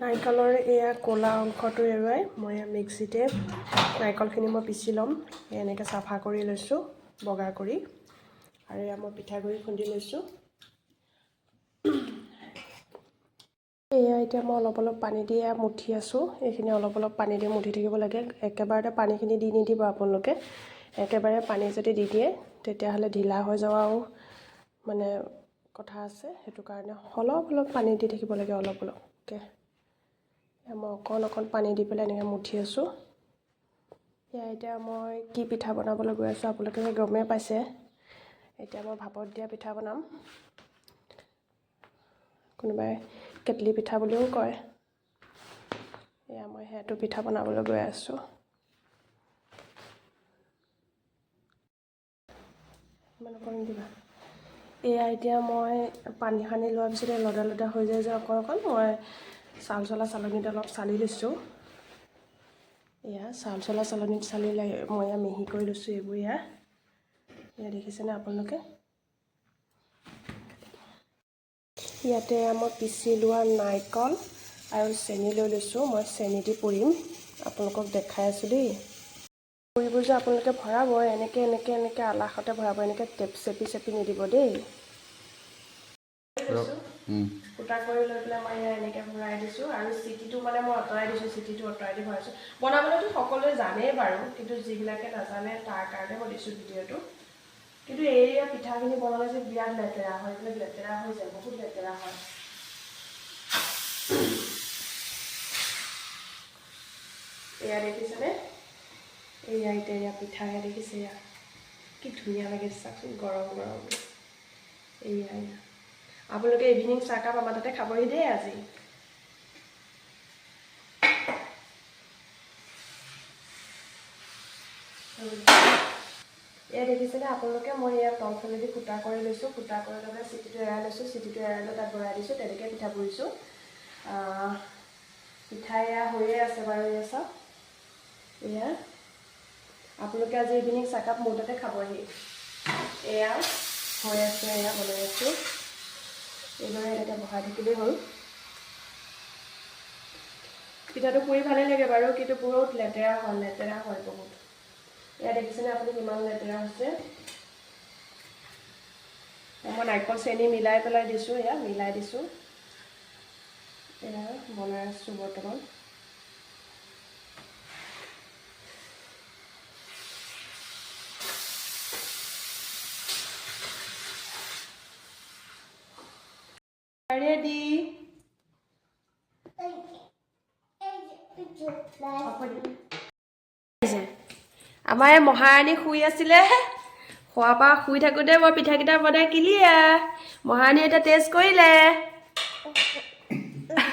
নাৰিকলৰ এয়া ক'লা অংশটো এৰুৱাই মই মিক্সিতে নাৰিকলখিনি মই পিচি ল'ম। এনেকৈ চাফা কৰি লৈছোঁ বগা কৰি, আৰু এয়া মই পিঠাগুড়ি খুন্দি লৈছোঁ। এয়া এতিয়া মই অলপ অলপ পানী দি মুঠি আছোঁ। এইখিনি অলপ অলপ পানী দি মুঠি থাকিব লাগে। একেবাৰতে পানীখিনি দি নিদিব আপোনালোকে। একেবাৰে পানী যদি দি দিয়ে তেতিয়াহ'লে ঢিলা হৈ যোৱাও মানে কথা আছে, সেইটো কাৰণে অলপ অলপ পানী দি থাকিব লাগে, অলপ অলপকৈ। মই অকণ অকণ পানী দি পেলাই এনেকৈ মুঠি আছোঁ। এতিয়া মই কি পিঠা বনাবলৈ গৈ আছোঁ আপোনালোকে গমেই পাইছে। এতিয়া মই ভাপত দিয়া পিঠা বনাম, কোনোবাই কেটলি পিঠা বুলিও কয়। এয়া মই সেইটো পিঠা বনাবলৈ গৈ আছোঁ। ইমান অকণ দিবা। এয়া এতিয়া মই পানী সানি লোৱাৰ পিছতে লদা লদা হৈ যায় যে অকণ অকণ, মই চাউল চলা চালনীত অলপ চালি লৈছোঁ। এয়া চাউল চলা চালনীত চালি মই মিহি কৰি লৈছোঁ এইবোৰ। এয়া দেখিছেনে আপোনালোকে। ইয়াতে মই পিচি লোৱা নাৰিকল আৰু চেনি লৈ লৈছোঁ। মই চেনি দি পুৰিম, আপোনালোকক দেখাই আছোঁ দেই। পুৰিবোৰ যে আপোনালোকে ভৰাব এনেকৈ এনেকৈ এনেকৈ আলাসতে ভৰাব, এনেকৈ চেপি চেপি নিদিব দেই। ফুটা কৰি লৈ পেলাই মই এনেকৈ ভৰাই দিছোঁ, আৰু চিটিটো মানে মই আঁতৰাই দিছোঁ। চিটিটো আঁতৰাই দি ভৰাইছোঁ। বনাবলৈতো সকলোৱে জানেই বাৰু, কিন্তু যিবিলাকে নাজানে তাৰ কাৰণে মই দিছোঁ ভিডিঅ'টো। কিন্তু এই পিঠাখিনি বনালে যে বিৰাট লেতেৰা হয়, এইবিলাক লেতেৰা হৈ যায়, বহুত লেতেৰা হয়। এয়া দেখিছেনে, এয়া এতিয়া পিঠাহে দেখিছে। এয়া কি ধুনীয়া লাগে চাওকচোন, গৰম গৰম। এয়া আপোনালোকে ইভিনিং চাহকাপ আমাৰ তাতে খাবহি দেই আজি। এয়া দেখিছেনে আপোনালোকে, মই ইয়াত তলফালেদি ফুটা কৰি লৈছোঁ। ফুটা কৰি লৈ পেলাই চিটিটো এৰাই লৈছোঁ। চিটিটো এৰাই লৈ তাত ভৰাই দিছোঁ। তেনেকৈ পিঠা পুৰিছোঁ। পিঠা এয়া হৈয়ে আছে বাৰু। এয়া চাওক, এয়া আপোনালোকে আজি ইভিনিং চাহকাপ মোৰ তাতে খাবহি। এয়া হৈ আছে, এয়া বনাই আছোঁ। এইদৰে এনেকৈ বহাই থাকিলেই হ'ল। পিঠাটো পুৰি ভালেই লাগে বাৰু, কিন্তু বহুত লেতেৰা হয় বহুত। এয়া দেখিছেনে আপুনি কিমান লেতেৰা হৈছে। মই নাৰিকল চেনি মিলাই পেলাই দিছোঁ। এয়া মিলাই দিছোঁ। এয়া বনাই আছোঁ বৰ্তমান। ৰেডি। আমাৰ এই মহাৰাণী শুই আছিলে, খোৱাৰ পৰা শুই থাকোঁতে মই পিঠাকেইটা বনাই কিলিয়া। মহাৰাণী এতিয়া টেষ্ট কৰিলে।